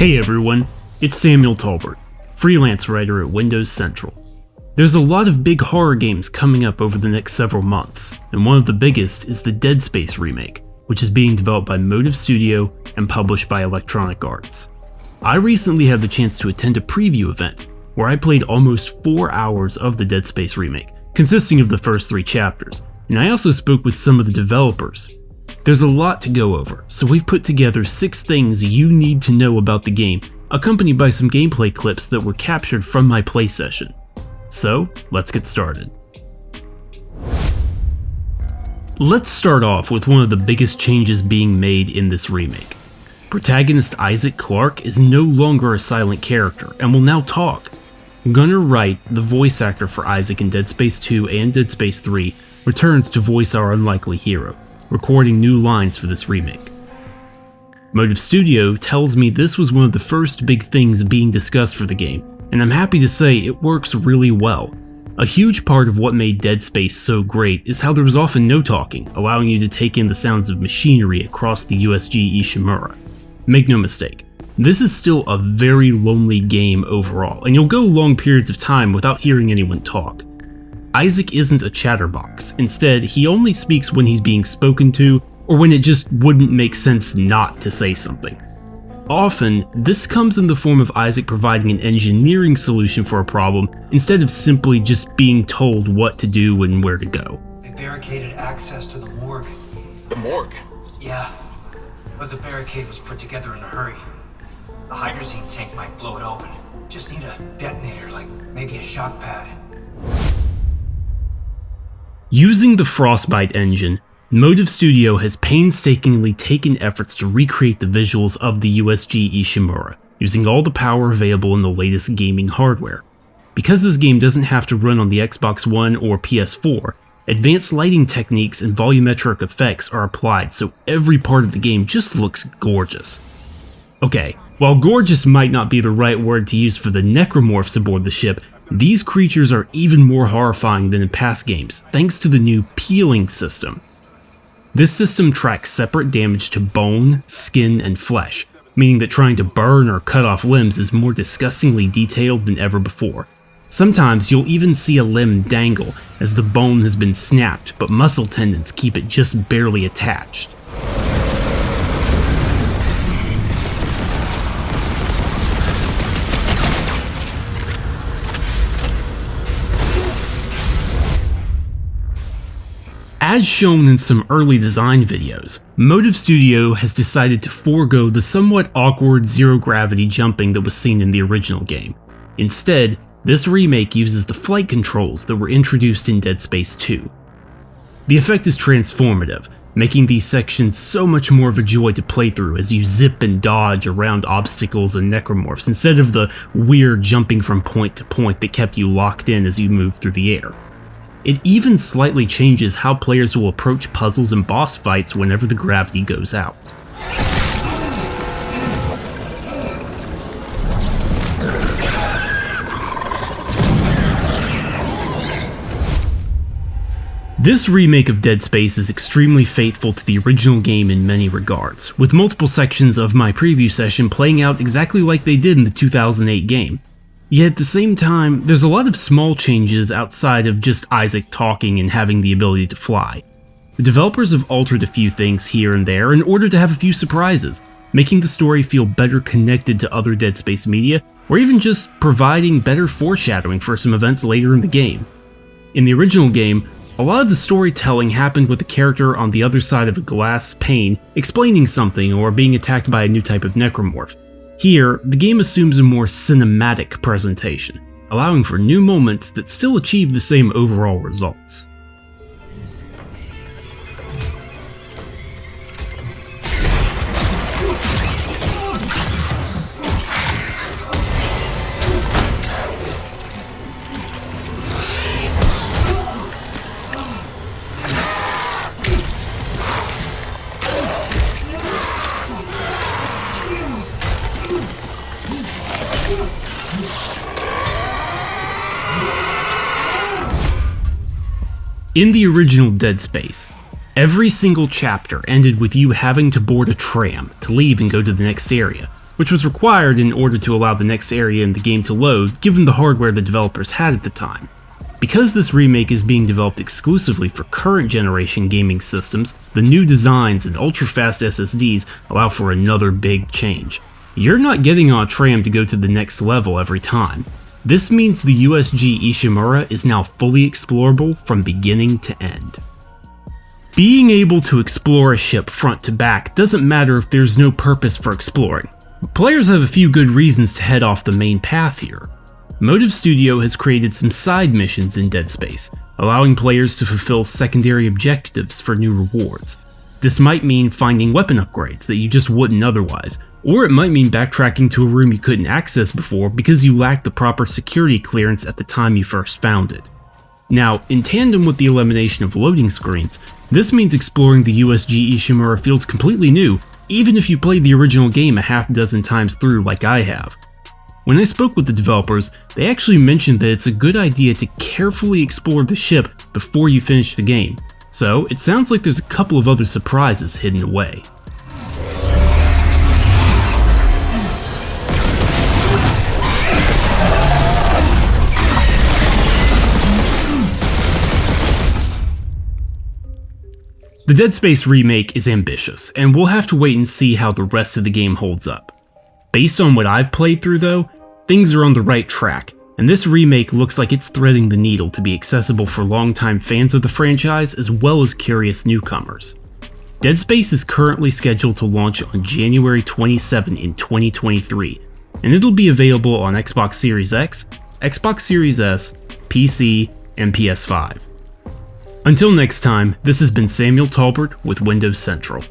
Hey everyone, it's Samuel Tolbert, freelance writer at Windows Central. There's a lot of big horror games coming up over the next several months, and one of the biggest is the Dead Space remake, which is being developed by Motive Studio and published by Electronic Arts. I recently had the chance to attend a preview event where I played almost 4 hours of the Dead Space remake, consisting of the first 3 chapters, and I also spoke with some of the developers. There's a lot to go over, so we've put together 6 things you need to know about the game, accompanied by some gameplay clips that were captured from my play session. So, let's get started. Let's start off with one of the biggest changes being made in this remake. Protagonist Isaac Clarke is no longer a silent character and will now talk. Gunnar Wright, the voice actor for Isaac in Dead Space 2 and Dead Space 3, returns to voice our unlikely hero, recording new lines for this remake. Motive Studio tells me this was one of the first big things being discussed for the game, and I'm happy to say it works really well. A huge part of what made Dead Space so great is how there was often no talking, allowing you to take in the sounds of machinery across the USG Ishimura. Make no mistake, this is still a very lonely game overall, and you'll go long periods of time without hearing anyone talk. Isaac isn't a chatterbox. Instead, he only speaks when he's being spoken to, or when it just wouldn't make sense not to say something. Often, this comes in the form of Isaac providing an engineering solution for a problem, instead of simply just being told what to do and where to go. They barricaded access to the morgue. The morgue? Yeah, but the barricade was put together in a hurry. The hydrazine tank might blow it open. Just need a detonator, like maybe a shock pad. Using the Frostbite engine, Motive Studio has painstakingly taken efforts to recreate the visuals of the USG Ishimura, using all the power available in the latest gaming hardware. Because this game doesn't have to run on the Xbox One or PS4, advanced lighting techniques and volumetric effects are applied so every part of the game just looks gorgeous. Okay, while gorgeous might not be the right word to use for the necromorphs aboard the ship, these creatures are even more horrifying than in past games, thanks to the new peeling system. This system tracks separate damage to bone, skin, and flesh, meaning that trying to burn or cut off limbs is more disgustingly detailed than ever before. Sometimes you'll even see a limb dangle as the bone has been snapped, but muscle tendons keep it just barely attached. As shown in some early design videos, Motive Studio has decided to forego the somewhat awkward zero-gravity jumping that was seen in the original game. Instead, this remake uses the flight controls that were introduced in Dead Space 2. The effect is transformative, making these sections so much more of a joy to play through as you zip and dodge around obstacles and necromorphs instead of the weird jumping from point to point that kept you locked in as you moved through the air. It even slightly changes how players will approach puzzles and boss fights whenever the gravity goes out. This remake of Dead Space is extremely faithful to the original game in many regards, with multiple sections of my preview session playing out exactly like they did in the 2008 game. Yet at the same time, there's a lot of small changes outside of just Isaac talking and having the ability to fly. The developers have altered a few things here and there in order to have a few surprises, making the story feel better connected to other Dead Space media, or even just providing better foreshadowing for some events later in the game. In the original game, a lot of the storytelling happened with the character on the other side of a glass pane explaining something or being attacked by a new type of necromorph. Here, the game assumes a more cinematic presentation, allowing for new moments that still achieve the same overall results. In the original Dead Space, every single chapter ended with you having to board a tram to leave and go to the next area, which was required in order to allow the next area in the game to load given the hardware the developers had at the time. Because this remake is being developed exclusively for current generation gaming systems, the new designs and ultra-fast SSDs allow for another big change. You're not getting on a tram to go to the next level every time. This means the USG Ishimura is now fully explorable from beginning to end. Being able to explore a ship front to back doesn't matter if there's no purpose for exploring. Players have a few good reasons to head off the main path here. Motive Studio has created some side missions in Dead Space, allowing players to fulfill secondary objectives for new rewards. This might mean finding weapon upgrades that you just wouldn't otherwise, or it might mean backtracking to a room you couldn't access before because you lacked the proper security clearance at the time you first found it. Now, in tandem with the elimination of loading screens, this means exploring the USG Ishimura feels completely new, even if you played the original game a half dozen times through like I have. When I spoke with the developers, they actually mentioned that it's a good idea to carefully explore the ship before you finish the game, so it sounds like there's a couple of other surprises hidden away. The Dead Space remake is ambitious, and we'll have to wait and see how the rest of the game holds up. Based on what I've played through though, things are on the right track, and this remake looks like it's threading the needle to be accessible for longtime fans of the franchise as well as curious newcomers. Dead Space is currently scheduled to launch on January 27 in 2023, and it'll be available on Xbox Series X, Xbox Series S, PC, and PS5. Until next time, this has been Samuel Tolbert with Windows Central.